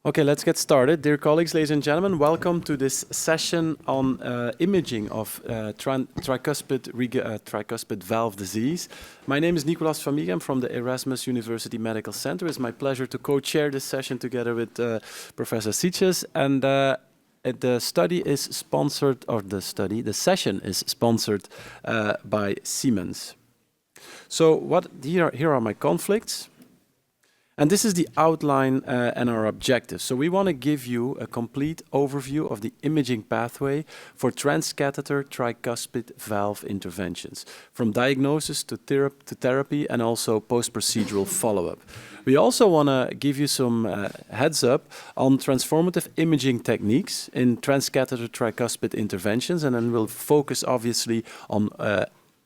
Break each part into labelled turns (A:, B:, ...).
A: Okay, let's get started. Dear colleagues, ladies and gentlemen, welcome to this session on imaging of tricuspid valve disease. My name is Nicolas van Mieghem from the Erasmus University Medical Center. It's my pleasure to co-chair this session together with Professor Sitjes. And the study is sponsored, or the session is sponsored by Siemens. So here are my conflicts. And this is the outline and our objective. So we want to give you a complete overview of the imaging pathway for transcatheter tricuspid valve interventions, from diagnosis to therapy and also post-procedural follow-up. We also want to give you some heads up on transformative imaging techniques in transcatheter tricuspid interventions, and then we'll focus obviously on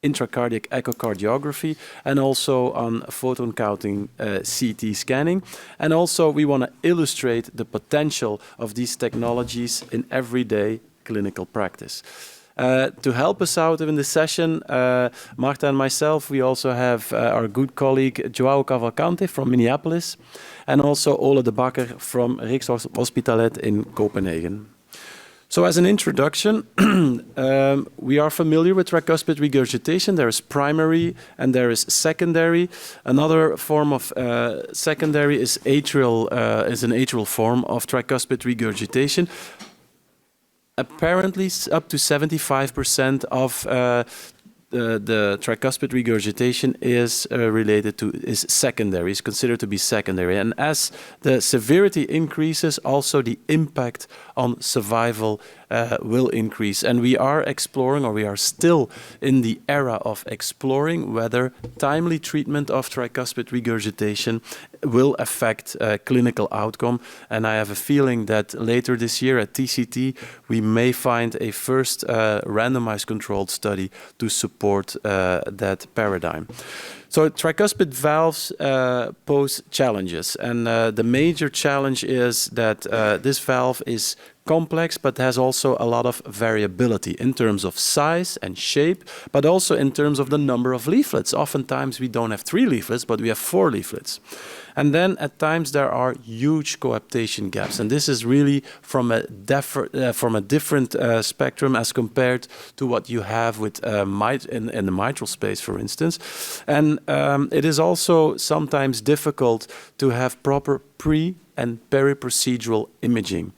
A: intracardiac echocardiography and also on photon-counting CT scanning. And also we want to illustrate the potential of these technologies in everyday clinical practice. To help us out in this session, Marta and myself, we also have our good colleague João Cavalcante from Minneapolis and also Ole de Bakker from Rikshospitalet in Copenhagen. So as an introduction, we are familiar with tricuspid regurgitation. There is primary and there is secondary. Another form of secondary is an atrial form of tricuspid regurgitation. Apparently, up to 75% of the tricuspid regurgitation is secondary, is considered to be secondary. And as the severity increases, also the impact on survival will increase. And we are exploring, or we are still in the era of exploring whether timely treatment of tricuspid regurgitation will affect clinical outcome. And I have a feeling that later this year at TCT, we may find a first randomized controlled study to support that paradigm. So tricuspid valves pose challenges, and the major challenge is that this valve is complex, but has also a lot of variability in terms of size and shape, but also in terms of the number of leaflets. Oftentimes we don't have 3 leaflets, but we have 4 leaflets. And then at times there are huge coaptation gaps, and this is really from a different spectrum as compared to what you have with in the mitral space, for instance. And it is also sometimes difficult to have proper pre- and peri-procedural imaging,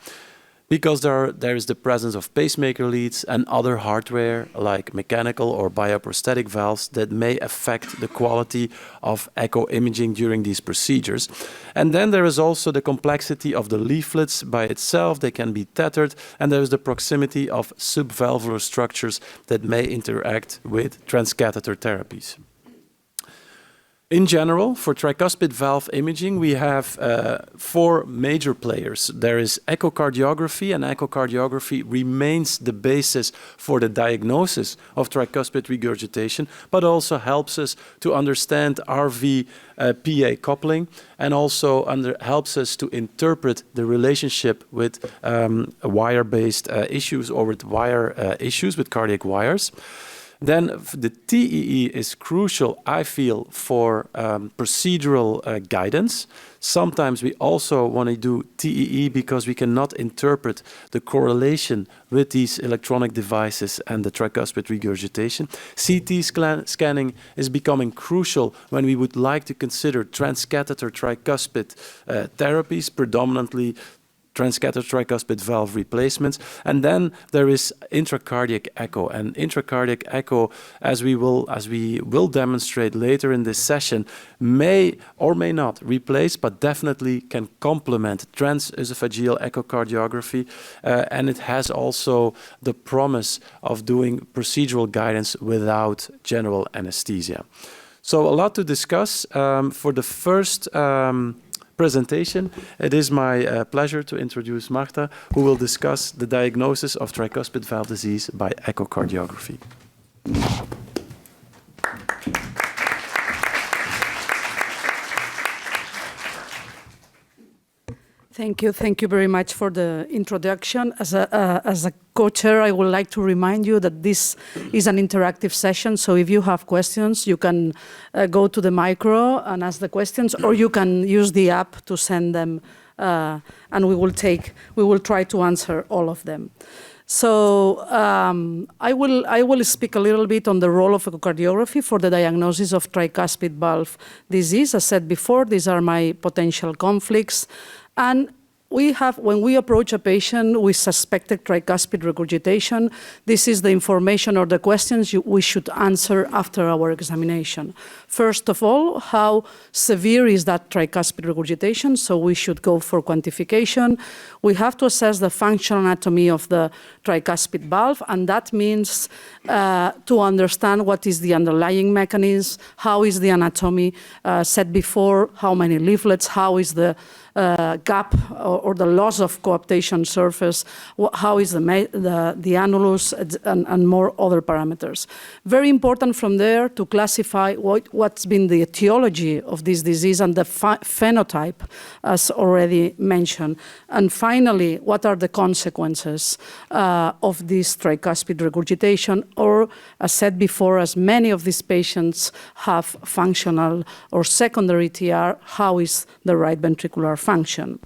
A: because there is the presence of pacemaker leads and other hardware like mechanical or bioprosthetic valves that may affect the quality of echo imaging during these procedures. And then there is also the complexity of the leaflets by itself. They can be tethered, and there is the proximity of subvalvular structures that may interact with transcatheter therapies. In general, for tricuspid valve imaging, we have 4 major players. There is echocardiography, and echocardiography remains the basis for the diagnosis of tricuspid regurgitation, but also helps us to understand RV-PA coupling, and also helps us to interpret the relationship with wire-based issues, or with wire issues with cardiac wires. Then the TEE is crucial, I feel, for procedural guidance. Sometimes we also want to do TEE because we cannot interpret the correlation with these electronic devices and the tricuspid regurgitation. CT scanning is becoming crucial when we would like to consider transcatheter tricuspid therapies, predominantly transcatheter tricuspid valve replacements. And then there is intracardiac echo. And intracardiac echo, as we will demonstrate later in this session, may or may not replace, but definitely can complement transesophageal echocardiography. And it has also the promise of doing procedural guidance without general anesthesia. So a lot to discuss. For the first presentation, it is my pleasure to introduce Marta, who will discuss the diagnosis of tricuspid valve disease by echocardiography.
B: Thank you very much for the introduction. As a co-chair, I would like to remind you that this is an interactive session, so if you have questions, you can go to the micro and ask the questions, or you can use the app to send them and we will try to answer all of them. So I will speak a little bit on the role of echocardiography for the diagnosis of tricuspid valve disease. As said before, these are my potential conflicts. And when we approach a patient with suspected tricuspid regurgitation, this is the information or the questions we should answer after our examination. First of all, how severe is that tricuspid regurgitation? So we should go for quantification. We have to assess the functional anatomy of the tricuspid valve, and that means to understand what is the underlying mechanism, how is the anatomy, said before, how many leaflets, how is the gap or the loss of coaptation surface, how is the annulus, and more other parameters. Very important from there to classify what's been the etiology of this disease and the phenotype, as already mentioned. And finally, what are the consequences of this tricuspid regurgitation, or as said before, as many of these patients have functional or secondary TR, how is the right ventricular function?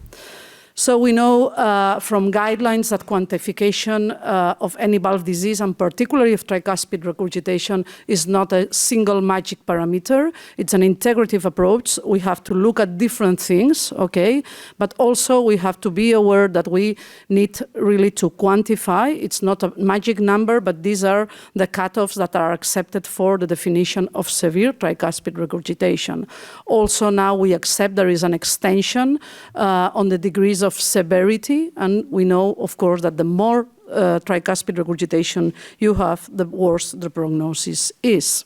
B: So we know from guidelines that quantification of any valve disease, and particularly of tricuspid regurgitation, is not a single magic parameter. It's an integrative approach. We have to look at different things, okay? But also we have to be aware that we need really to quantify. It's not a magic number, but these are the cutoffs that are accepted for the definition of severe tricuspid regurgitation. Also now we accept there is an extension on the degrees of severity, and we know, of course, that the more tricuspid regurgitation you have, the worse the prognosis is.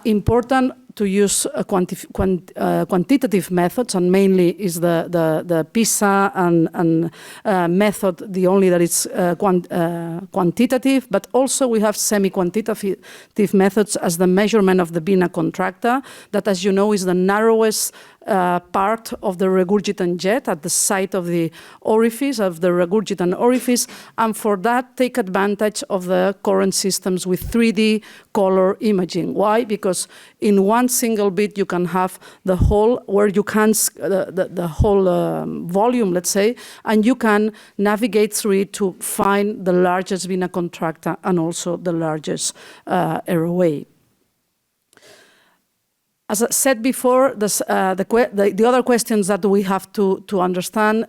B: Important to use quantitative methods, and mainly is the PISA and method, the only that is quantitative, but also we have semi-quantitative methods as the measurement of the vena contracta, that, as you know, is the narrowest part of the regurgitant jet at the site of the orifice, of the regurgitant orifice, and for that take advantage of the current systems with 3D color imaging. Why? Because in one single bit you can have the whole, where you can, the whole volume, let's say, and you can navigate through it to find the largest vena contracta and also the largest airway. As I said before, the other questions that we have to understand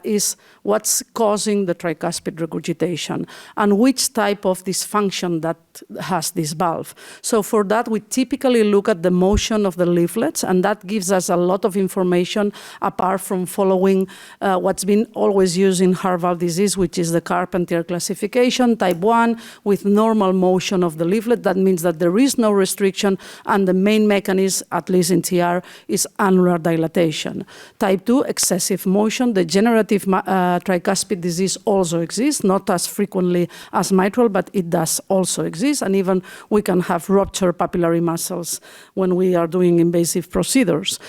B: is what's causing the tricuspid regurgitation and which type of dysfunction that has this valve. So for that, we typically look at the motion of the leaflets, and that gives us a lot of information apart from following what's been always used in heart valve disease, which is the Carpentier classification, type 1, with normal motion of the leaflet. That means that there is no restriction, and the main mechanism, at least in TR, is annular dilatation. Type 2, excessive motion. Degenerative tricuspid disease also exists, not as frequently as mitral, but it does also exist. And even we can have ruptured papillary muscles when we are doing invasive procedures.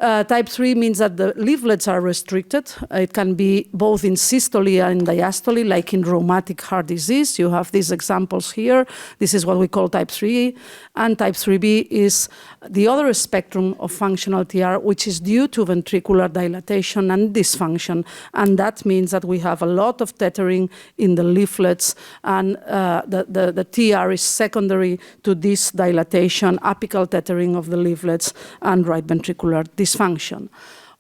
B: Type 3 means that the leaflets are restricted. It can be both in systole and diastole, like in rheumatic heart disease. You have these examples here. This is what we call type 3. And type 3B is the other spectrum of functional TR, which is due to ventricular dilatation and dysfunction. And that means that we have a lot of tethering in the leaflets, and the TR is secondary to this dilatation, apical tethering of the leaflets, and right ventricular dysfunction.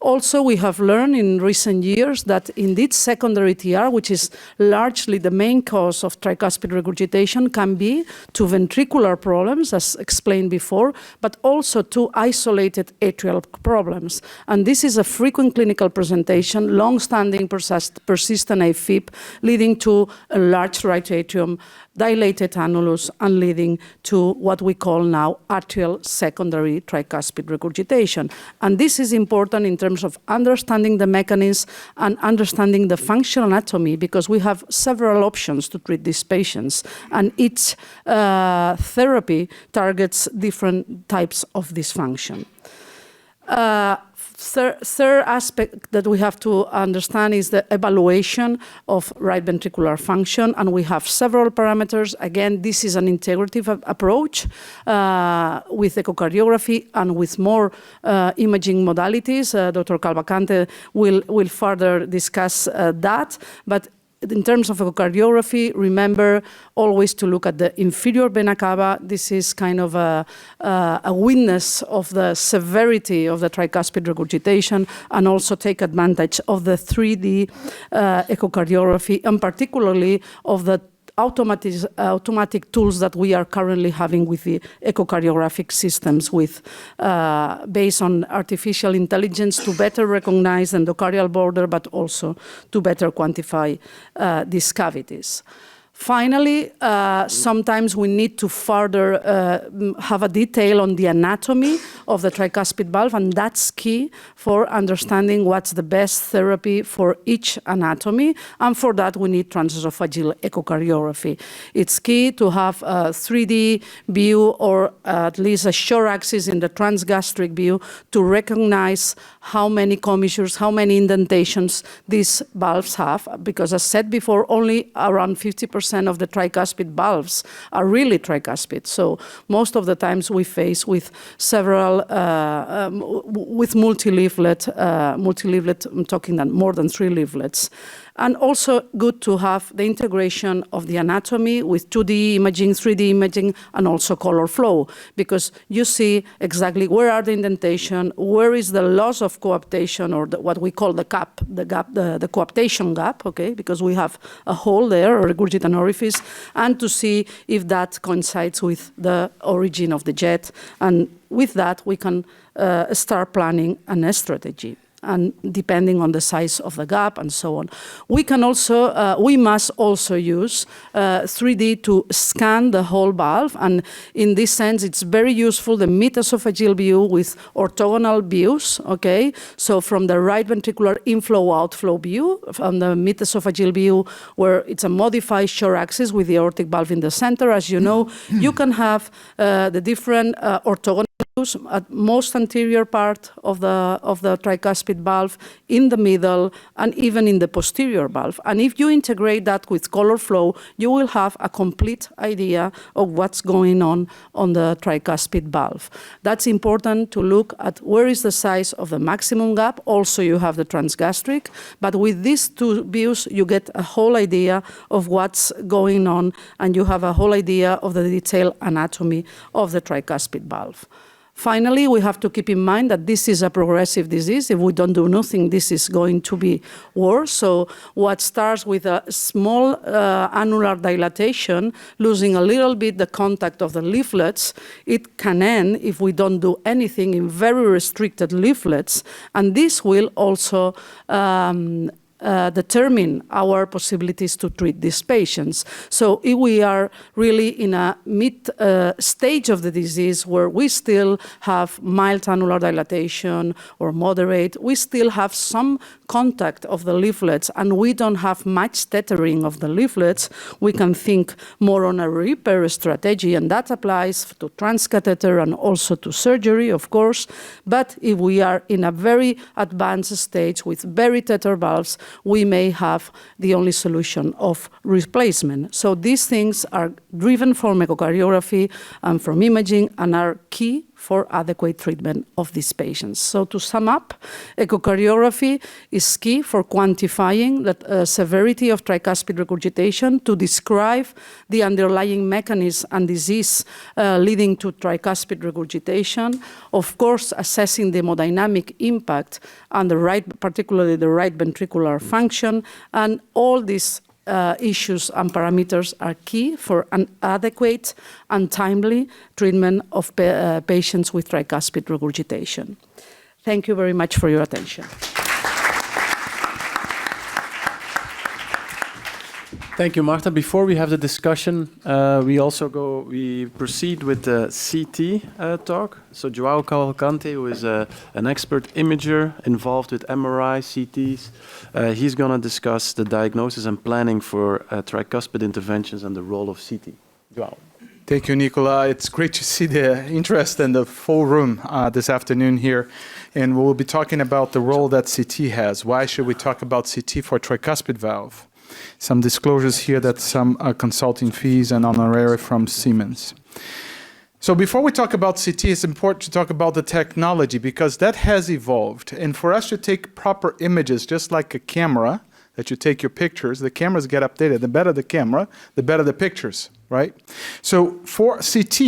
B: Also, we have learned in recent years that indeed secondary TR, which is largely the main cause of tricuspid regurgitation, can be to ventricular problems, as explained before, but also to isolated atrial problems. And this is a frequent clinical presentation, long-standing persistent AFib, leading to a large right atrium, dilated annulus, and leading to what we call now atrial secondary tricuspid regurgitation. And this is important in terms of understanding the mechanism and understanding the functional anatomy, because we have several options to treat these patients, and each therapy targets different types of dysfunction. Third aspect that we have to understand is the evaluation of right ventricular function, and we have several parameters. Again, this is an integrative approach with echocardiography and with more imaging modalities. Dr. Calvacante will further discuss that, but in terms of echocardiography, remember always to look at the inferior vena cava. This is kind of a witness of the severity of the tricuspid regurgitation, and also take advantage of the 3D echocardiography, and particularly of the automatic tools that we are currently having with the echocardiographic systems, with based on artificial intelligence to better recognize the endocardial border, but also to better quantify these cavities. Finally, sometimes we need to further have a detail on the anatomy of the tricuspid valve, and that's key for understanding what's the best therapy for each anatomy, and for that we need transesophageal echocardiography. It's key to have a 3D view, or at least a short axis in the transgastric view, to recognize how many commissures, how many indentations these valves have, because as said before, only around 50% of the tricuspid valves are really tricuspid. So most of the times we face with several, with multi-leaflet, I'm talking more than 3 leaflets. And also good to have the integration of the anatomy with 2D imaging, 3D imaging, and also color flow, because you see exactly where are the indentation, where is the loss of coaptation, or what we call the coaptation gap, okay, because we have a hole there, or regurgitant orifice, and to see if that coincides with the origin of the jet. And with that, we can start planning a strategy, and depending on the size of the gap and so on. We can also, we must also use 3D to scan the whole valve, and in this sense, it's very useful, the mid-esophageal view with orthogonal views, okay? So from the right ventricular inflow-outflow view, from the mid-esophageal view, where it's a modified short axis with the aortic valve in the center, as you know, you can have the different orthogonal at most anterior part of the tricuspid valve, in the middle, and even in the posterior valve. And if you integrate that with color flow, you will have a complete idea of what's going on the tricuspid valve. That's important to look at where is the size of the maximum gap. Also, you have the transgastric, but with these two views, you get a whole idea of what's going on, and you have a whole idea of the detailed anatomy of the tricuspid valve. Finally, we have to keep in mind that this is a progressive disease. If we don't do nothing, this is going to be worse. So what starts with a small annular dilatation, losing a little bit the contact of the leaflets, it can end, if we don't do anything, in very restricted leaflets. And this will also determine our possibilities to treat these patients. So if we are really in a mid stage of the disease where we still have mild annular dilatation or moderate, we still have some contact of the leaflets, and we don't have much tethering of the leaflets, we can think more on a repair strategy, and that applies to transcatheter and also to surgery, of course. But if we are in a very advanced stage with very tether valves, we may have the only solution of replacement. So these things are driven from echocardiography and from imaging, and are key for adequate treatment of these patients. So to sum up, echocardiography is key for quantifying the severity of tricuspid regurgitation, to describe the underlying mechanism and disease leading to tricuspid regurgitation, of course assessing the hemodynamic impact on the right, particularly the right ventricular function, and all these issues and parameters are key for an adequate and timely treatment of patients with tricuspid regurgitation. Thank you very much for your attention.
A: Thank you, Marta. Before we have the discussion, we proceed with the CT talk. So João Cavalcante, who is an expert imager involved with MRI, CTs, he's going to discuss the diagnosis and planning for tricuspid interventions and the role of CT. João.
C: Thank you, Nicola. It's great to see the interest in the full room this afternoon here. And we'll be talking about the role that CT has. Why should we talk about CT for tricuspid valve? Some disclosures here that some consulting fees and honorary from Siemens. So before we talk about CT, it's important to talk about the technology because that has evolved. And for us to take proper images, just like a camera, that you take your pictures, the cameras get updated. The better the camera, the better the pictures, right? So for CT,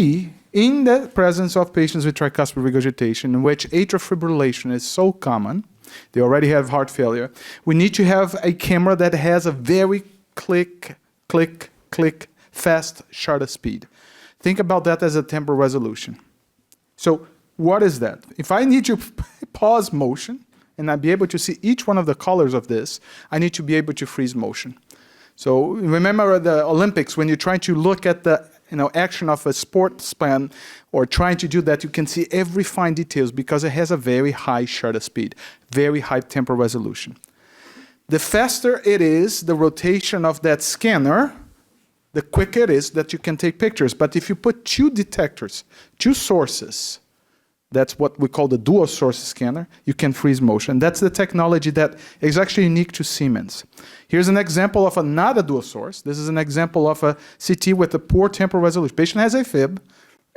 C: in the presence of patients with tricuspid regurgitation, in which atrial fibrillation is so common, they already have heart failure, we need to have a camera that has a very click, click, click, fast shutter speed. Think about that as a temporal resolution. So what is that? If I need to pause motion, and I'd be able to see each one of the colors of this, I need to be able to freeze motion. So remember the Olympics, when you're trying to look at the action of a sports span or trying to do that, you can see every fine details because it has a very high shutter speed, very high temporal resolution. The faster it is, the rotation of that scanner, the quicker it is that you can take pictures. But if you put two detectors, two sources, that's what we call the dual source scanner, you can freeze motion. That's the technology that is actually unique to Siemens. Here's an example of another dual source. This is an example of a CT with a poor temporal resolution. Patient has AFib.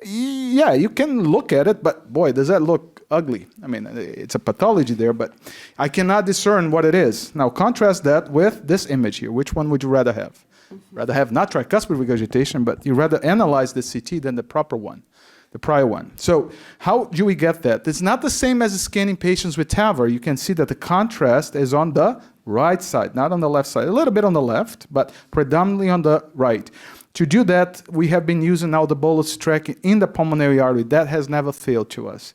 C: Yeah, you can look at it, but boy, does that look ugly. I mean, it's a pathology there, but I cannot discern what it is. Now, contrast that with this image here. Which one would you rather have? Rather have not tricuspid regurgitation, but you rather analyze the CT than the proper one. The prior one. So how do we get that? It's not the same as scanning patients with TAVR. You can see that the contrast is on the right side, not on the left side. A little bit on the left, but predominantly on the right. To do that, we have been using now the bolus tracking in the pulmonary artery. That has never failed to us.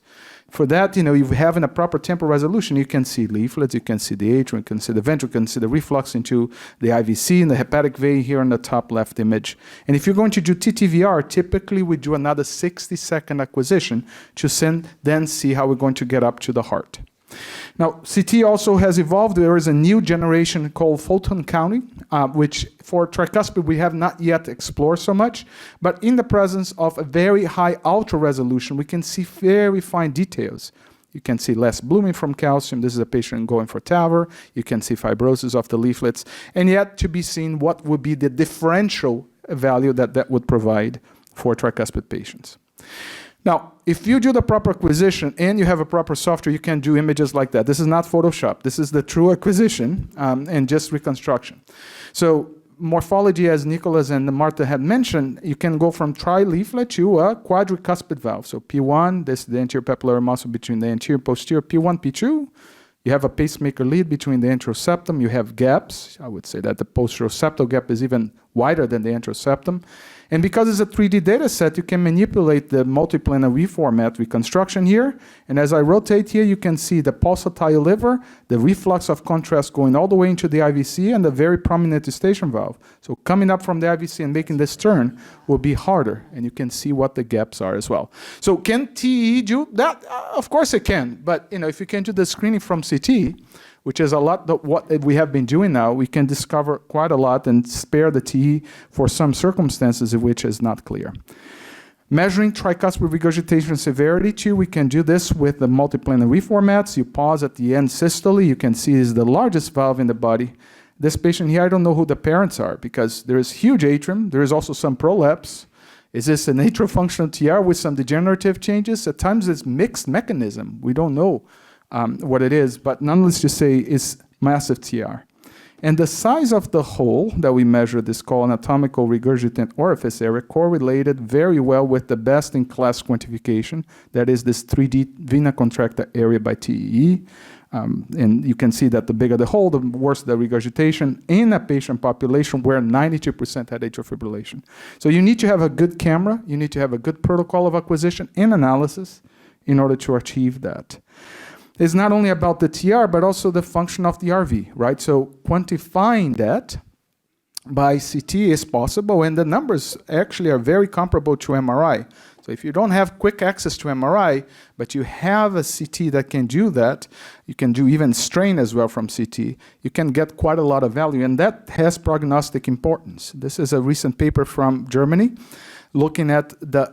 C: For that, you have in a proper temporal resolution, you can see leaflets, you can see the atrium, you can see the ventricle, you can see the reflux into the IVC and the hepatic vein here on the top left image. And if you're going to do TTVR, typically we do another 60-second acquisition to then see how we're going to get up to the heart. Now, CT also has evolved. There is a new generation called photon-counting, which for tricuspid we have not yet explored so much. But in the presence of a very high ultra resolution, we can see very fine details. You can see less blooming from calcium. This is a patient going for TAVR. You can see fibrosis of the leaflets. And yet to be seen what would be the differential value that would provide for tricuspid patients. Now, if you do the proper acquisition and you have a proper software, you can do images like that. This is not Photoshop. This is the true acquisition and just reconstruction. So morphology, as Nicholas and Martha had mentioned, you can go from tri-leaflet to a quadricuspid valve. So P1, this is the anterior papillary muscle between the anterior and posterior, P1, P2. You have a pacemaker lead between the antral septum. You have gaps. I would say that the posterior septal gap is even wider than the antral septum. And because it's a 3D data set, you can manipulate the multiplanar reformat reconstruction here. And as I rotate here, you can see the pulsatile liver, the reflux of contrast going all the way into the IVC, and the very prominent eustachian valve. So coming up from the IVC and making this turn will be harder, and you can see what the gaps are as well. So can TE do that? Of course it can. But if you can do the screening from CT, which is a lot of what we have been doing now, we can discover quite a lot and spare the TE for some circumstances in which is not clear. Measuring tricuspid regurgitation severity too, we can do this with the multiplanar reformats. You pause at the end systole, you can see is the largest valve in the body. This patient here, I don't know who the parents are because there is huge atrium, there is also some prolapse. Is this an atrial functional TR with some degenerative changes? At times it's mixed mechanism. We don't know what it is, but nonetheless to say is massive TR. And the size of the hole that we measured is called anatomical regurgitant orifice area, correlated very well with the best-in-class quantification, that is this 3D vena contracta area by TEE. And you can see that the bigger the hole, the worse the regurgitation in a patient population where 92% had atrial fibrillation. So you need to have a good camera, you need to have a good protocol of acquisition and analysis in order to achieve that. It's not only about the TR, but also the function of the RV, right? So quantifying that by CT is possible, and the numbers actually are very comparable to MRI. So if you don't have quick access to MRI, but you have a CT that can do that, you can do even strain as well from CT, you can get quite a lot of value, and that has prognostic importance. This is a recent paper from Germany. looking at the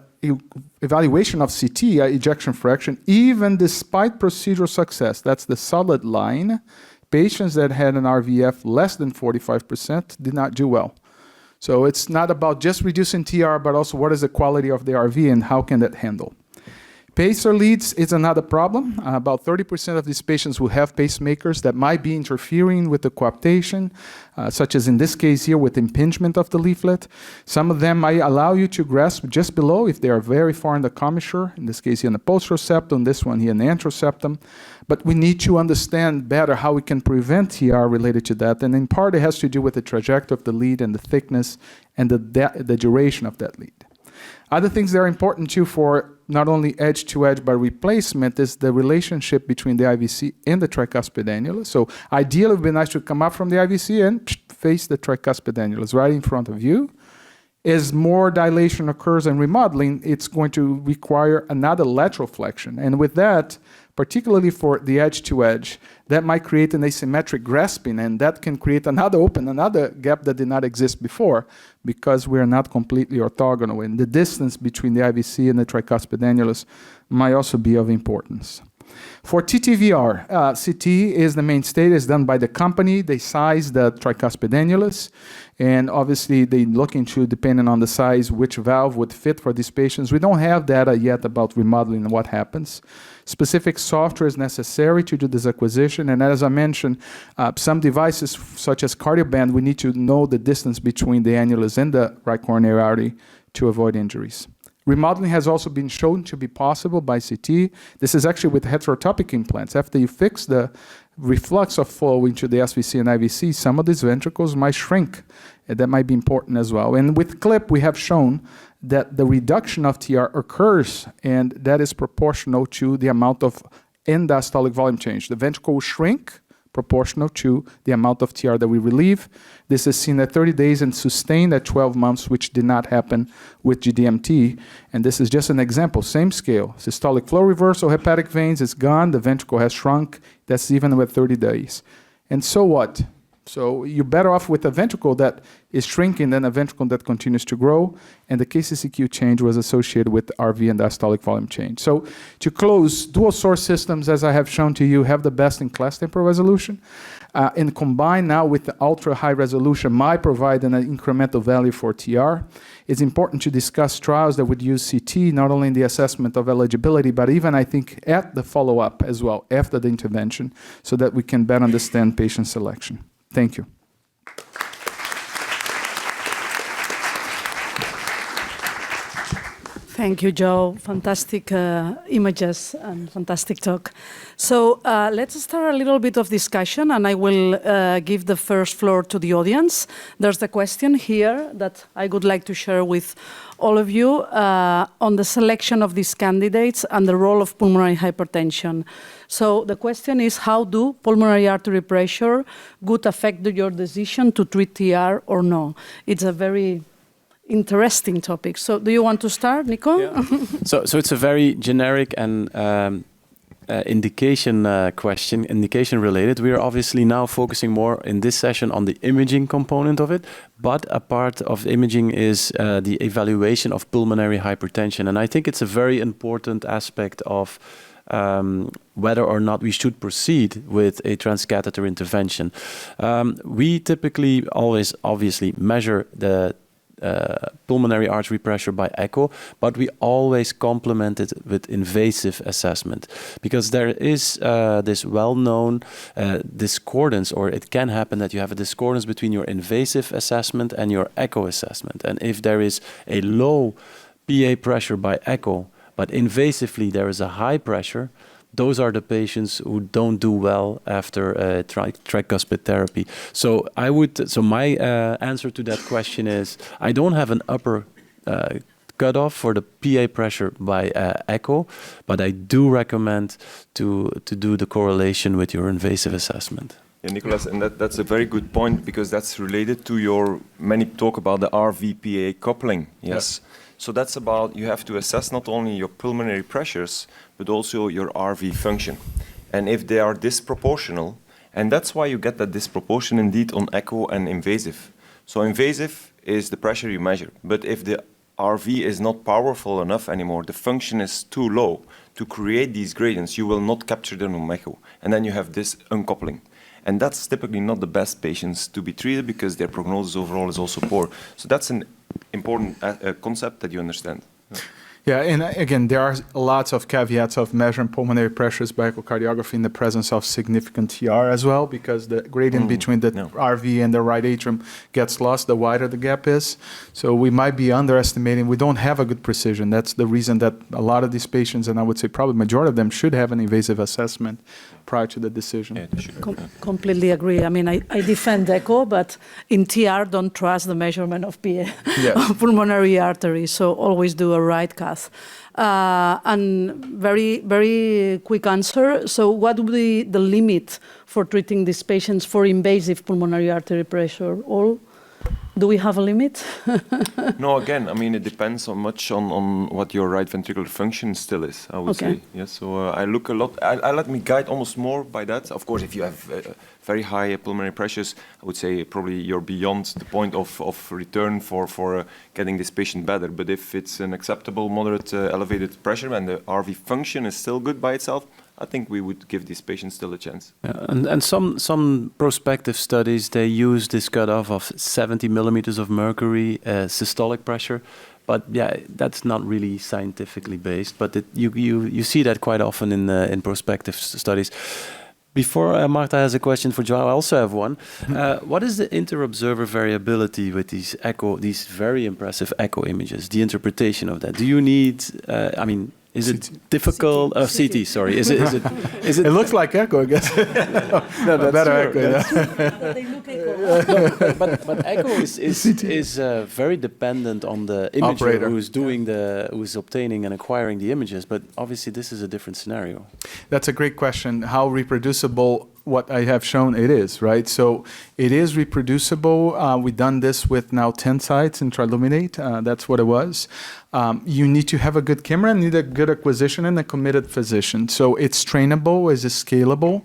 C: evaluation of CT, ejection fraction, even despite procedural success, that's the solid line, patients that had an RVF less than 45% did not do well. So it's not about just reducing TR, but also what is the quality of the RV and how can that handle. Pacer leads is another problem. About 30% of these patients will have pacemakers that might be interfering with the coaptation, such as in this case here with impingement of the leaflet. Some of them might allow you to grasp just below if they are very far in the commissure, in this case here in the post-septum, this one here in the anteroseptum. But we need to understand better how we can prevent TR related to that. And in part, it has to do with the trajectory of the lead and the thickness and the duration of that lead. Other things that are important too for not only edge-to-edge but replacement is the relationship between the IVC and the tricuspid annulus. So ideally, it would be nice to come up from the IVC and face the tricuspid annulus right in front of you. As more dilation occurs and remodeling, it's going to require another lateral flexion. And with that, particularly for the edge-to-edge, that might create an asymmetric grasping, and that can create another gap that did not exist before because we are not completely orthogonal. And the distance between the IVC and the tricuspid annulus might also be of importance. For TTVR, CT is the mainstay. It's done by the company. They size the tricuspid annulus, and obviously they look into, depending on the size, which valve would fit for these patients. We don't have data yet about remodeling and what happens. Specific software is necessary to do this acquisition, and as I mentioned, some devices such as Cardioband, we need to know the distance between the annulus and the right coronary artery to avoid injuries. Remodeling has also been shown to be possible by CT. This is actually with heterotopic implants. After you fix the reflux of flow into the SVC and IVC, some of these ventricles might shrink, and that might be important as well. And with CLIP, we have shown that the reduction of TR occurs, and that is proportional to the amount of end-diastolic volume change. The ventricle will shrink proportional to the amount of TR that we relieve. This is seen at 30 days and sustained at 12 months, which did not happen with GDMT. And this is just an example, same scale. Systolic flow reversal, hepatic veins is gone, the ventricle has shrunk. That's even with 30 days. And so what? So you're better off with a ventricle that is shrinking than a ventricle that continues to grow, and the KCCQ change was associated with RV and diastolic volume change. So to close, dual source systems, as I have shown to you, have the best-in-class temporal resolution, and combined now with the ultra-high resolution might provide an incremental value for TR. It's important to discuss trials that would use CT, not only in the assessment of eligibility, but even, I think, at the follow-up as well, after the intervention, so that we can better understand patient selection. Thank you.
B: Thank you, Joe. Fantastic images and fantastic talk. So let's start a little bit of discussion, and I will give the first floor to the audience. There's the question here that I would like to share with all of you on the selection of these candidates and the role of pulmonary hypertension. So the question is, how do pulmonary artery pressure would affect your decision to treat TR or no? It's a very interesting topic. So do you want to start, Nico?
A: Yeah. So it's a very generic and indication question, indication related. We are obviously now focusing more in this session on the imaging component of it, but a part of the imaging is the evaluation of pulmonary hypertension. And I think it's a very important aspect of whether or not we should proceed with a transcatheter intervention. We typically always obviously measure the pulmonary artery pressure by echo, but we always complement it with invasive assessment, because there is this well-known discordance, or it can happen that you have a discordance between your invasive assessment and your echo assessment. And if there is a low PA pressure by echo, but invasively there is a high pressure, those are the patients who don't do well after tricuspid therapy. So my answer to that question is, I don't have an upper cutoff for the PA pressure by echo, but I do recommend to do the correlation with your invasive assessment.
D: Yeah, Nicolas, and that's a very good point, because that's related to many talk about the RV-PA coupling. Yes. Yeah. So that's about, you have to assess not only your pulmonary pressures, but also your RV function. And if they are disproportional, and that's why you get that disproportion indeed on echo and invasive. So invasive is the pressure you measure, but if the RV is not powerful enough anymore. The function is too low to create these gradients. You will not capture them on echo. And then you have this uncoupling. And that's typically not the best patients to be treated because their prognosis overall is also poor. So that's an important concept that you understand.
C: Yeah, and again, there are lots of caveats of measuring pulmonary pressures by echocardiography in the presence of significant TR as well, because the gradient between the RV and the right atrium gets lost the wider the gap is. So we might be underestimating. We don't have a good precision. That's the reason that a lot of these patients, and I would say probably majority of them, should have an invasive assessment prior to the decision.
D: Yeah, they should.
B: Completely agree. I mean, I defend echo, but in TR, don't trust the measurement of PA,
C: Yes.
B: of pulmonary artery. So always do a right cath. And very, very quick answer. So what would be the limit for treating these patients for invasive pulmonary artery pressure? All? Do we have a limit?
D: No, again, I mean, it depends so much on what your right ventricular function still is, I would say. Yes, so I look a lot, I let me guide almost more by that. Of course, if you have very high pulmonary pressures, I would say probably you're beyond the point of return for getting this patient better. But if it's an acceptable, moderate, elevated pressure and the RV function is still good by itself, I think we would give these patients still a chance.
A: Yeah, and some prospective studies, they use this cutoff of 70 millimeters of mercury systolic pressure. But yeah, that's not really scientifically based. But you see that quite often in prospective studies. Before Marta has a question for Joao, I also have one. What is the inter-observer variability with these very impressive echo images? The interpretation of that. Do you need? I mean, is it difficult? CT, sorry. Is it?
C: It looks like echo, I guess.
A: No, that's
C: better
A: true.
C: echo.
B: But they look echo.
A: But echo is very dependent on the imager
C: Operator.
A: who's obtaining and acquiring the images. But obviously, this is a different scenario.
C: That's a great question. How reproducible what I have shown it is, right? So it is reproducible. We've done this with now 10 sites in Triluminate. That's what it was. You need to have a good camera, need a good acquisition, and a committed physician. So it's trainable, it's scalable.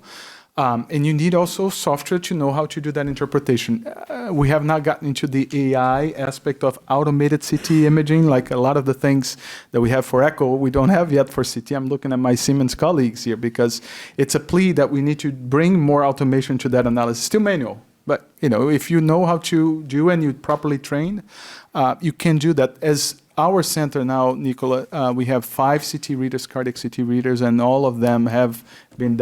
C: And you need also software to know how to do that interpretation. We have not gotten into the AI aspect of automated CT imaging, like a lot of the things that we have for echo, we don't have yet for CT. I'm looking at my Siemens colleagues here because it's a plea that we need to bring more automation to that analysis. Still manual, but if you know how to do and you properly train, you can do that. As our center now, Nicola, we have 5 CT readers, cardiac CT readers, and all of them have been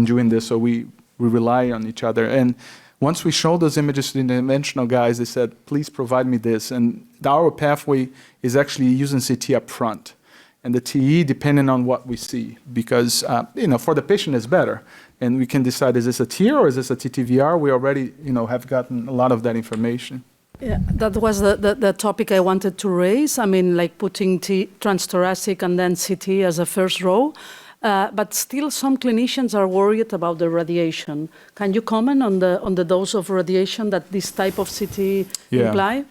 C: doing this. So we rely on each other. And once we showed those images to the interventional guys, they said, please provide me this. And our pathway is actually using CT up front. And the TE, depending on what we see, because for the patient it's better. And we can decide, is this a TEER or is this a TTVR? We already have gotten a lot of that information.
B: Yeah, that was the topic I wanted to raise. I mean, like putting transthoracic and then CT as a first row. But still, some clinicians are worried about the radiation. Can you comment on the dose of radiation that this type of CT imply?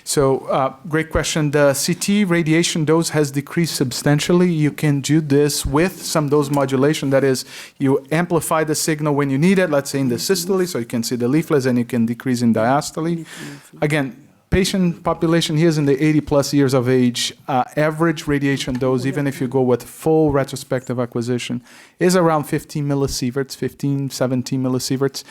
C: So, great question. The CT radiation dose has decreased substantially. You can do this with some dose modulation. That is, you amplify the signal when you need it, let's say in the systole, so you can see the leaflets, and you can decrease in diastole. Again, patient population here is in the 80+ years of age. Average radiation dose, even if you go with full retrospective acquisition, is around 15 millisieverts, 15, 17 millisieverts,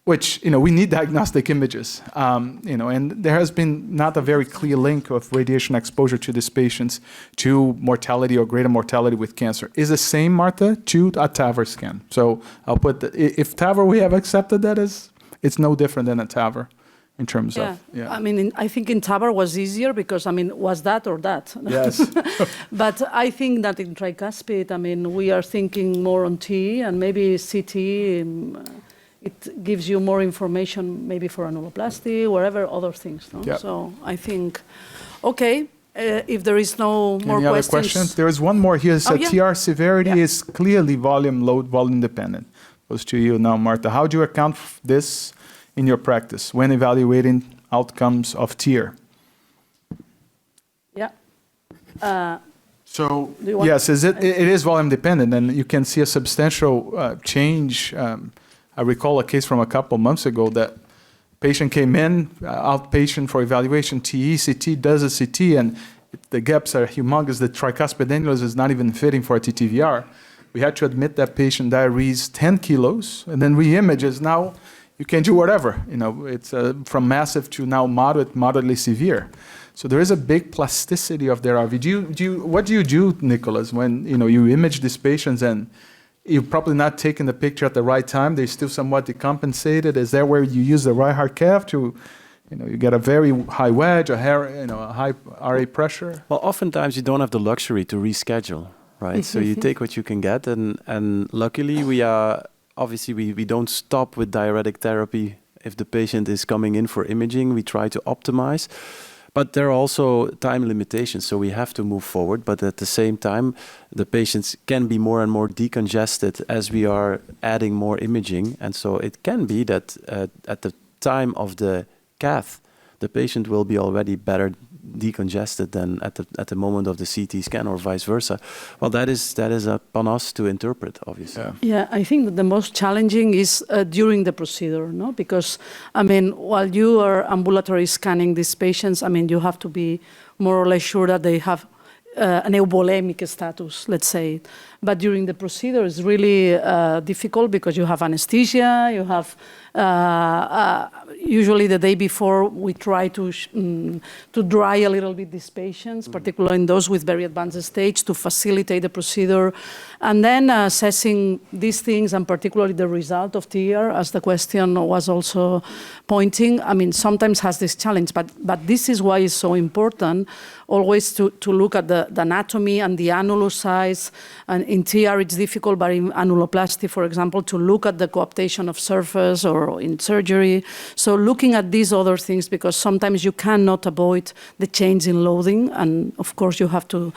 C: which, we need diagnostic images. And there has been not a very clear link of radiation exposure to these patients to mortality or greater mortality with cancer. Is the same, Marta, to a TAVR scan. So I'll put, if TAVR we have accepted that as, it's no different than a TAVR. In terms of,
B: I mean, I think in TAVR was easier because, was that or that?
C: Yes.
B: But I think that in tricuspid, we are thinking more on T and maybe CT. It gives you more information maybe for annuloplasty, wherever other things. No?
C: Yep.
B: So I think, okay, if there is no more
C: Any other questions? There is one more here. TR severity is clearly volume dependent. Goes to you now, Marta. How do you account for this in your practice when evaluating outcomes of TEER?
B: Yeah.
C: So yes, it is volume dependent, and you can see a substantial change. I recall a case from a couple months ago that patient came in, outpatient for evaluation, TE, CT, does a CT, and the gaps are humongous. The tricuspid annulus is not even fitting for a TTVR. We had to admit that patient diarees 10 kilos, and then re-images. Now you can do whatever. It's from massive to now moderately severe. So there is a big plasticity of their RV. What do you do, Nicholas, when you image these patients and you're probably not taking the picture at the right time? They're still somewhat decompensated. Is that where you use the right heart cath to, you get a very high wedge, a high RA pressure?
A: Well, oftentimes you don't have the luxury to reschedule, right? So you take what you can get, and luckily we don't stop with diuretic therapy if the patient is coming in for imaging. We try to optimize. But there are also time limitations, so we have to move forward. But at the same time, the patients can be more and more decongested as we are adding more imaging. And so it can be that at the time of the cath, the patient will be already better decongested than at the moment of the CT scan, or vice versa. Well, that is upon us to interpret, obviously.
B: Yeah, I think that the most challenging is during the procedure, no? Because, while you are ambulatory scanning these patients, you have to be more or less sure that they have an eubolemic status, let's say. But during the procedure, it's really difficult because you have anesthesia, you have usually the day before we try to dry a little bit these patients, particularly in those with very advanced stage, to facilitate the procedure. And then assessing these things, and particularly the result of TR, as the question was also pointing, sometimes has this challenge. But this is why it's so important always to look at the anatomy and the annulus size. And in TR it's difficult, but in annuloplasty, for example, to look at the coaptation of surface, or in surgery. So looking at these other things, because sometimes you cannot avoid the change in loading, and of course you have to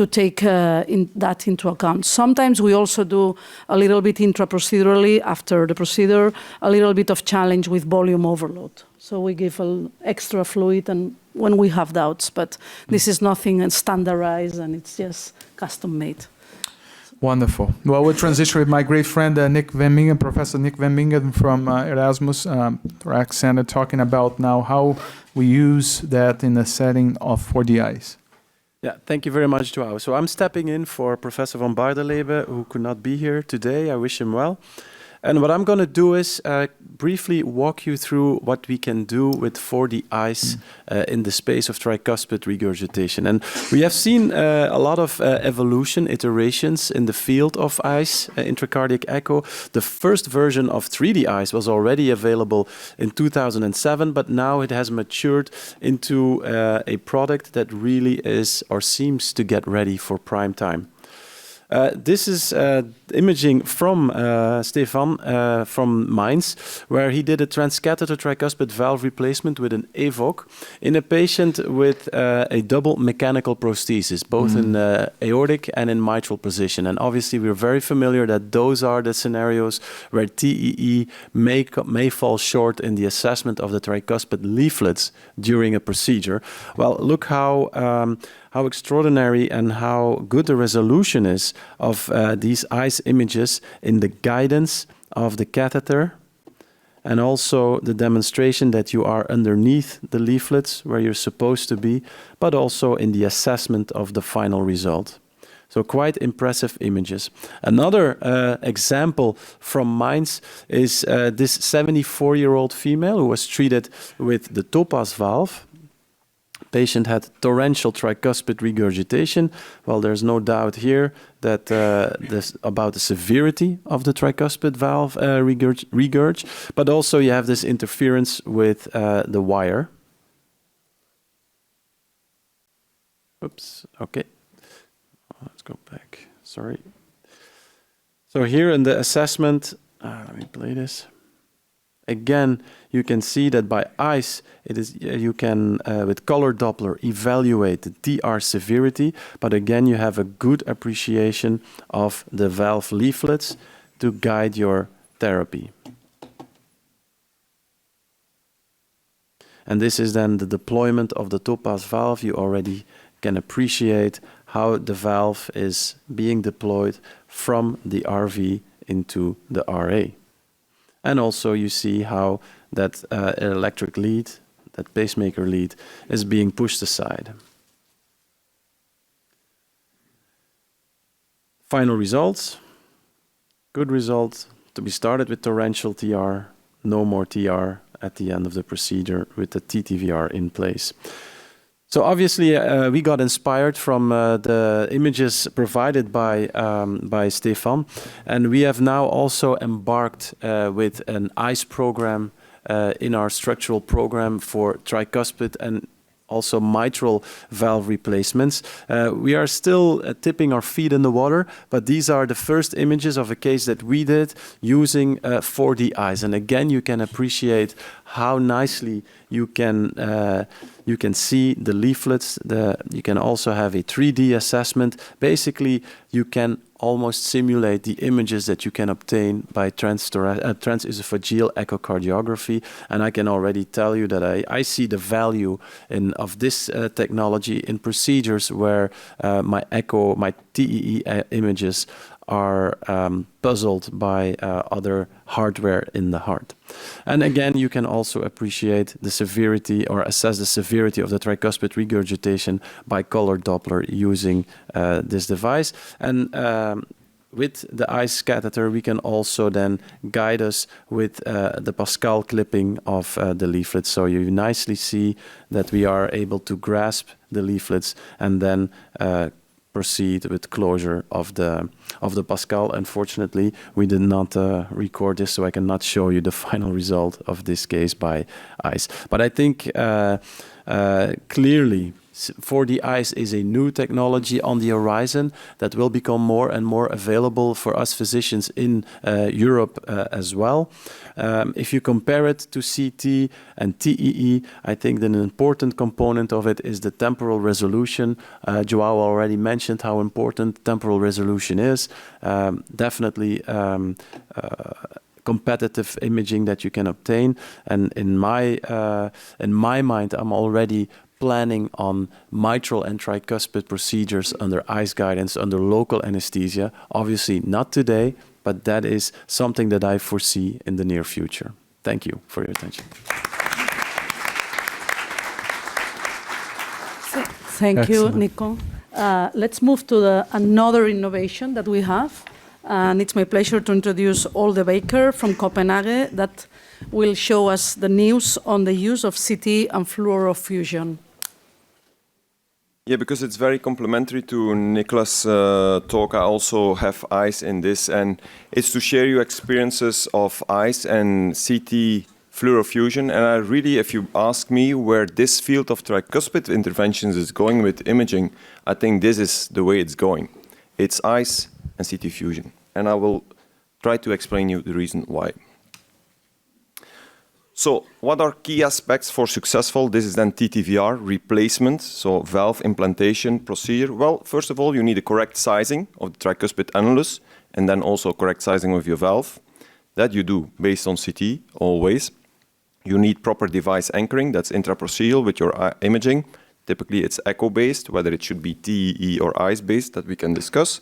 B: take that into account. Sometimes we also do a little bit intraprocedurally after the procedure, a little bit of challenge with volume overload. So we give extra fluid and when we have doubts, but this is nothing standardized, and it's just custom made.
C: Wonderful. Well, we'll transition with my great friend, Nick Van Mingen, Professor Nick Van Mingen from Erasmus Thoracic Center, talking about now how we use that in the setting of 4DIs.
A: Yeah, thank you very much, Joao. So I'm stepping in for Professor van Baardelebe, who could not be here today. I wish him well. And what I'm going to do is briefly walk you through what we can do with 4D eyes in the space of tricuspid regurgitation. And we have seen a lot of evolution, iterations in the field of eyes, intracardiac echo. The first version of 3D eyes was already available in 2007, but now it has matured into a product that really is or seems to get ready for prime time. This is imaging from Stefan from Mainz, where he did a transcatheter tricuspid valve replacement with an EVOC in a patient with a double mechanical prosthesis, both in aortic and in mitral position. And obviously we're very familiar that those are the scenarios where TEE may fall short in the assessment of the tricuspid leaflets during a procedure. Well, look how extraordinary and how good the resolution is of these eyes images in the guidance of the catheter, and also the demonstration that you are underneath the leaflets where you're supposed to be, but also in the assessment of the final result. So quite impressive images. Another example from Mainz is this 74-year-old female who was treated with the TOPAZ valve. Patient had torrential tricuspid regurgitation. Well, there's no doubt here that about the severity of the tricuspid valve regurg, but also you have this interference with the wire. Oops, okay. Let's go back, sorry. So here in the assessment, let me play this. Again, you can see that by eyes, you can, with color Doppler, evaluate the TR severity, but again, you have a good appreciation of the valve leaflets to guide your therapy. And this is then the deployment of the TOPAZ valve. You already can appreciate how the valve is being deployed from the RV into the RA. And also you see how that electric lead, that pacemaker lead, is being pushed aside. Final results. Good result. To be started with torrential TR, no more TR at the end of the procedure with the TTVR in place. So obviously, we got inspired from the images provided by Stefan, and we have now also embarked with an ICE program in our structural program for tricuspid and also mitral valve replacements. We are still tipping our feet in the water, but these are the first images of a case that we did using 4D eyes. And again, you can appreciate how nicely you can see the leaflets. You can also have a 3D assessment. Basically, you can almost simulate the images that you can obtain by transesophageal echocardiography. And I can already tell you that I see the value of this technology in procedures where my TEE images are puzzled by other hardware in the heart. And again, you can also appreciate the severity or assess the severity of the tricuspid regurgitation by color Doppler using this device. And with the ICE catheter, we can also then guide us with the Pascal clipping of the leaflets. So you nicely see that we are able to grasp the leaflets and then proceed with closure of the Pascal. Unfortunately, we did not record this, so I cannot show you the final result of this case by ICE. But I think clearly 4D ICE is a new technology on the horizon that will become more and more available for us physicians in Europe as well. If you compare it to CT and TEE, I think that an important component of it is the temporal resolution. Joao already mentioned how important temporal resolution is. Definitely competitive imaging that you can obtain. And in my mind, I'm already planning on mitral and tricuspid procedures under ICE guidance, under local anesthesia. Obviously not today, but that is something that I foresee in the near future. Thank you for your attention.
B: Thank you, Nico. Let's move to another innovation that we have. And it's my pleasure to introduce Olde Baker from Copenhagen that will show us the news on the use of CT and fluorofusion.
D: Yeah, because it's very complementary to Nicolas' talk. I also have ICE in this, and it's to share your experiences of ICE and CT fluorofusion. And I really, if you ask me where this field of tricuspid interventions is going with imaging, I think this is the way it's going. It's ICE and CT fusion. And I will try to explain you the reason why. So what are key aspects for successful? This is then TTVR, replacement, so valve implantation procedure. Well, first of all, you need a correct sizing of the tricuspid annulus and then also correct sizing of your valve. That you do based on CT, always. You need proper device anchoring, that's intraprocedural with your imaging. Typically it's echo-based, whether it should be TEE or ICE-based, that we can discuss.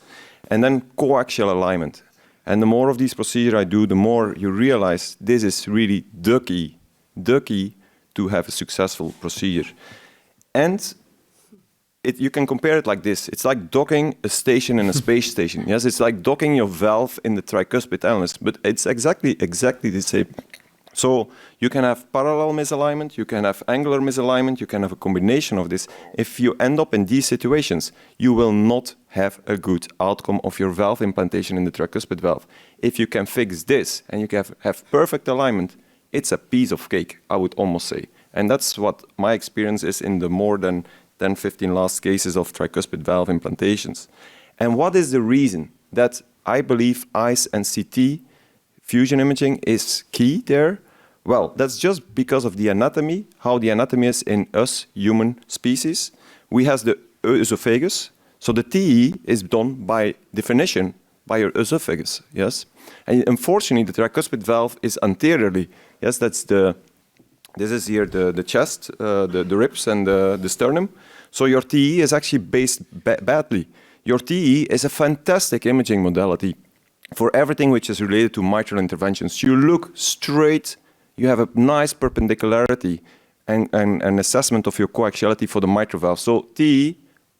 D: And then coaxial alignment. And the more of these procedures I do, the more you realize this is really the key to have a successful procedure. And you can compare it like this. It's like docking a station in a space station. Yes, it's like docking your valve in the tricuspid annulus, but it's exactly the same. So you can have parallel misalignment, you can have angular misalignment, you can have a combination of this. If you end up in these situations, you will not have a good outcome of your valve implantation in the tricuspid valve. If you can fix this and you can have perfect alignment, it's a piece of cake, I would almost say. And that's what my experience is in the more than 10, 15 last cases of tricuspid valve implantations. And what is the reason that I believe ICE and CT fusion imaging is key there? Well, that's just because of the anatomy, how the anatomy is in us, human species. We have the esophagus. So the TE is done by definition by your esophagus, yes? And unfortunately, the tricuspid valve is anteriorly. Yes, this is here the chest, the ribs and the sternum. So your TE is actually based badly. Your TE is a fantastic imaging modality for everything which is related to mitral interventions. You look straight, you have a nice perpendicularity and an assessment of your coaxiality for the mitral valve. So TE,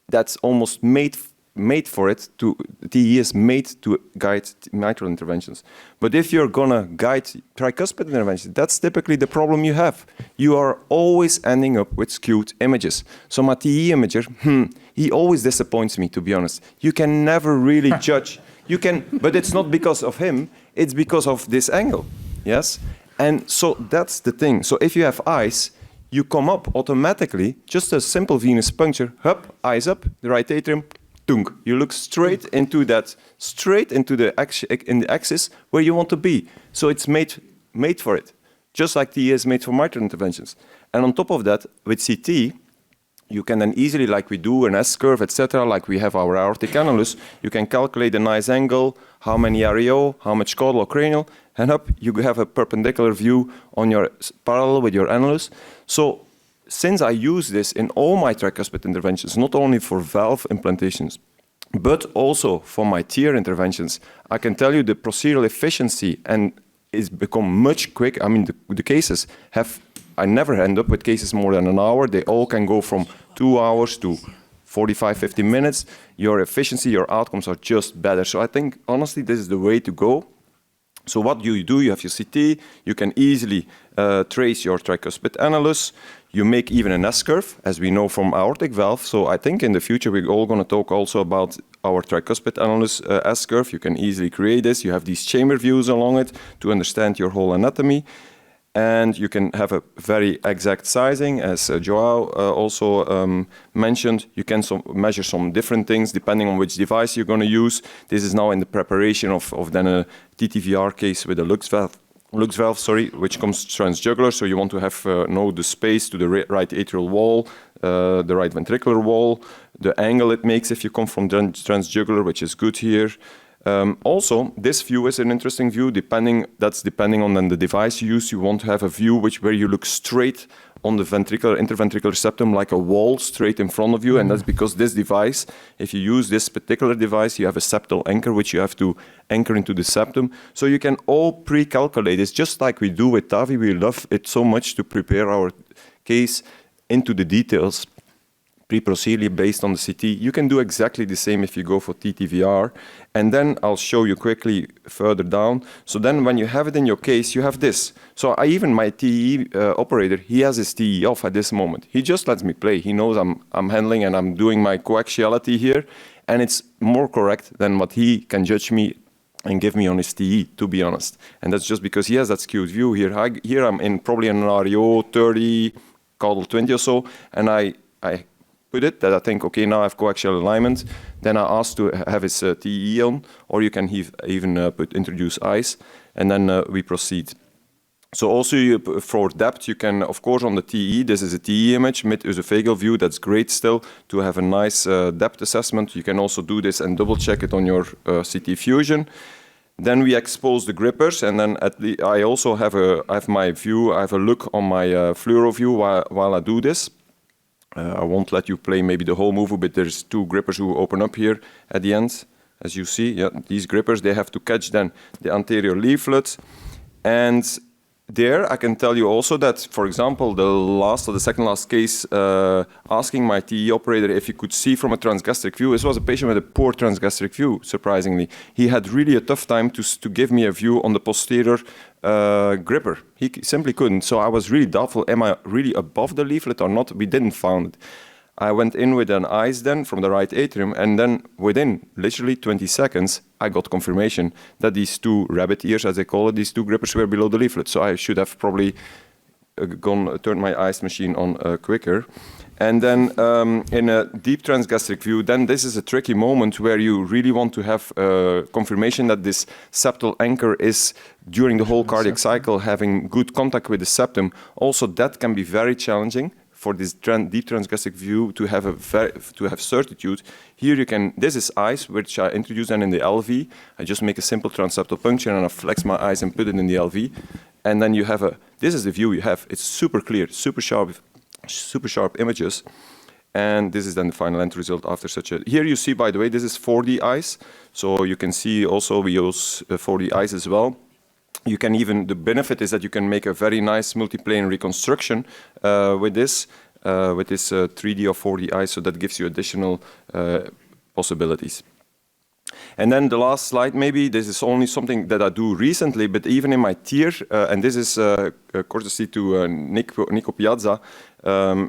D: that's almost made made for it to, TE is made to guide mitral interventions. But if you're gonna guide tricuspid interventions, that's typically the problem you have. You are always ending up with skewed images. So my TE imager, he always disappoints me, to be honest. You can never really judge. You can, but it's not because of him, it's because of this angle, yes? And so that's the thing. So if you have eyes, you come up automatically, just a simple venous puncture, up, eyes up, the right atrium, tunk. You look straight into that, in the axis where you want to be. So it's made for it, just like TE is made for mitral interventions. And on top of that, with CT, you can then easily, like we do an S-curve, etc., like we have our aortic annulus, you can calculate a nice angle, how many REO, how much caudal or cranial, and up you have a perpendicular view on your parallel with your annulus. So since I use this in all my tricuspid interventions, not only for valve implantations, but also for my TEER interventions, I can tell you the procedural efficiency and it's become much quicker. I mean, the cases have, I never end up with cases more than an hour. They all can go from 2 hours to 45, 50 minutes. Your efficiency, your outcomes are just better. So I think, honestly, this is the way to go. So what do? You have your CT, you can easily trace your tricuspid annulus. You make even an S-curve, as we know from aortic valve. So I think in the future we're all going to talk also about our tricuspid annulus S-curve. You can easily create this. You have these chamber views along it to understand your whole anatomy. And you can have a very exact sizing, as Joao also mentioned. You can measure some different things depending on which device you're going to use. This is now in the preparation of then a TTVR case with a Lux valve, which comes transjugular. So you want to have know the space to the right atrial wall, the right ventricular wall, the angle it makes if you come from transjugular, which is good here. Also, this view is an interesting view. Depending on then the device you use. You want to have a view where you look straight on the interventricular septum like a wall straight in front of you, and that's because this device, if you use this particular device, you have a septal anchor which you have to anchor into the septum. So you can all pre-calculate. It's just like we do with TAVI. We love it so much to prepare our case into the details pre-procedurally based on the CT. You can do exactly the same if you go for TTVR. And then I'll show you quickly further down. So then when you have it in your case, you have this. So even my TE operator, he has his TE off at this moment. He just lets me play. He knows I'm handling and I'm doing my coaxiality here. And it's more correct than what he can judge me and give me on his TE, to be honest. And that's just because he has that skewed view here. Here I'm in probably an REO 30, caudal 20 or so, and I put it that I think, okay, now I have coaxial alignment. Then I ask to have his TE on, or you can even introduce eyes, and then we proceed. So also for depth, you can, of course, on the TE, this is a TE image, mid-esophageal view, that's great still to have a nice depth assessment. You can also do this and double check it on your CT fusion. Then we expose the grippers, and then I also have my view, I have a look on my fluoro view while I do this. I won't let you play maybe the whole movie, but there's 2 grippers who open up here at the end, as you see. Yeah, these grippers, they have to catch then the anterior leaflet. And there I can tell you also that, for example, the second last case, asking my TE operator if he could see from a transgastric view. This was a patient with a poor transgastric view, surprisingly. He had really a tough time to give me a view on the posterior gripper. He simply couldn't. So I was really doubtful, am I really above the leaflet or not? We didn't find it. I went in with an eyes then from the right atrium, and then within literally 20 seconds, I got confirmation that these 2 rabbit ears, as they call it, these 2 grippers were below the leaflet. So I should have probably turned my eyes machine on quicker. And then in a deep transgastric view, then this is a tricky moment where you really want to have confirmation that this septal anchor is, during the whole cardiac cycle, having good contact with the septum. Also, that can be very challenging for this deep transgastric view to have certitude. Here you can, this is eyes, which I introduce then in the LV. I just make a simple transeptal puncture and I flex my eyes and put it in the LV. And then you have this is the view you have. It's super clear, super sharp images. And this is then the final end result after such a, here you see, by the way, this is 4D eyes. So you can see also we use 4D eyes as well. You can even, the benefit is that you can make a very nice multiplane reconstruction with this 3D or 4D eye, so that gives you additional possibilities. And then the last slide, maybe, this is only something that I do recently, but even in my tier, and this is courtesy to Nico Piazza,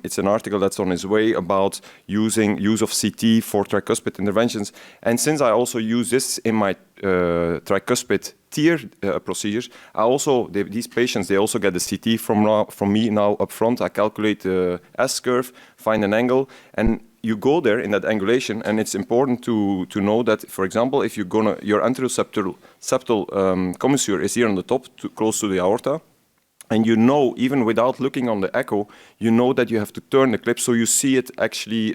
D: it's an article that's on his way about use of CT for tricuspid interventions. And since I also use this in my tricuspid tier procedures, these patients, they also get the CT from me now up front. I calculate the S-curve, find an angle, and you go there in that angulation, and it's important to know that, for example, if your anteroseptal commissure is here on the top, close to the aorta, and you know, even without looking on the echo, you know that you have to turn the clip, so you see it actually,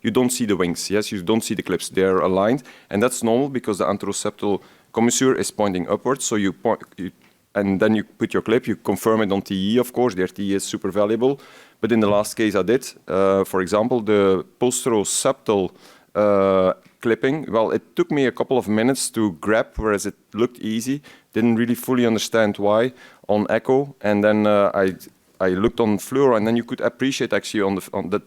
D: you don't see the wings, yes, you don't see the clips, they're aligned, and that's normal because the anteroseptal commissure is pointing upwards, so and then you put your clip, you confirm it on TE, of course, their TE is super valuable. But in the last case I did, for example, the post-procedural clipping, well, it took me a couple of minutes to grab, whereas it looked easy. Didn't really fully understand why on echo, and then I looked on fluoro, and then you could appreciate actually that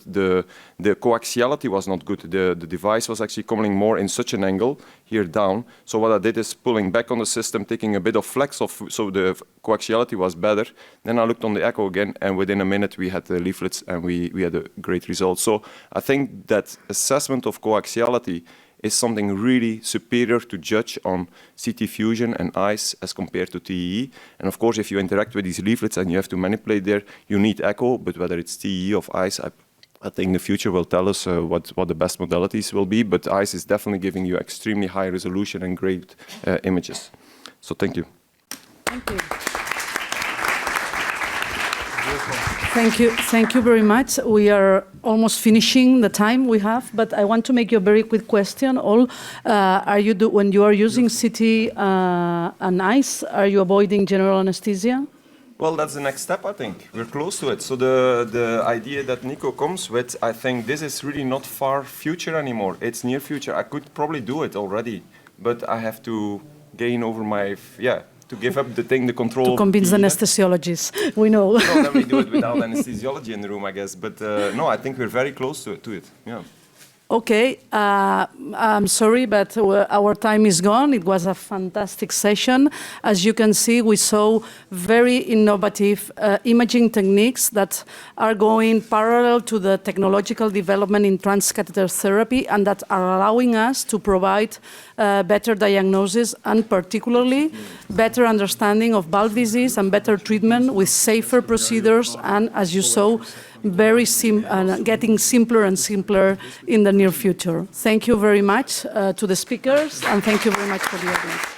D: the coaxiality was not good. The device was actually coming more in such an angle here down. So what I did is pulling back on the system, taking a bit of flex off, so the coaxiality was better. Then I looked on the echo again, and within a minute we had the leaflets, and we had a great result. So I think that assessment of coaxiality is something really superior to judge on CT fusion and ICE as compared to TEE. And of course, if you interact with these leaflets and you have to manipulate there, you need echo, but whether it's TEE or ICE, I think the future will tell us what the best modalities will be, but ICE is definitely giving you extremely high resolution and great images. So thank you.
B: Thank you. Thank you very much. We are almost finishing the time we have, but I want to make you a very quick question. When you are using CT and ICE, are you avoiding general anesthesia?
D: Well, that's the next step, I think. We're close to it. So the idea that Nico comes with, I think this is really not far future anymore. It's near future. I could probably do it already, but I have to gain over to give up the control.
B: To convince the anesthesiologists, we know.
D: No, then we do it without anesthesiology in the room, I guess. But no, I think we're very close to it. Yeah.
B: Okay, I'm sorry, but our time is gone. It was a fantastic session. As you can see, we saw very innovative imaging techniques that are going parallel to the technological development in transcatheter therapy and that are allowing us to provide better diagnosis and particularly better understanding of valve disease and better treatment with safer procedures and, as you saw, getting simpler and simpler in the near future. Thank you very much to the speakers, and thank you very much for the audience.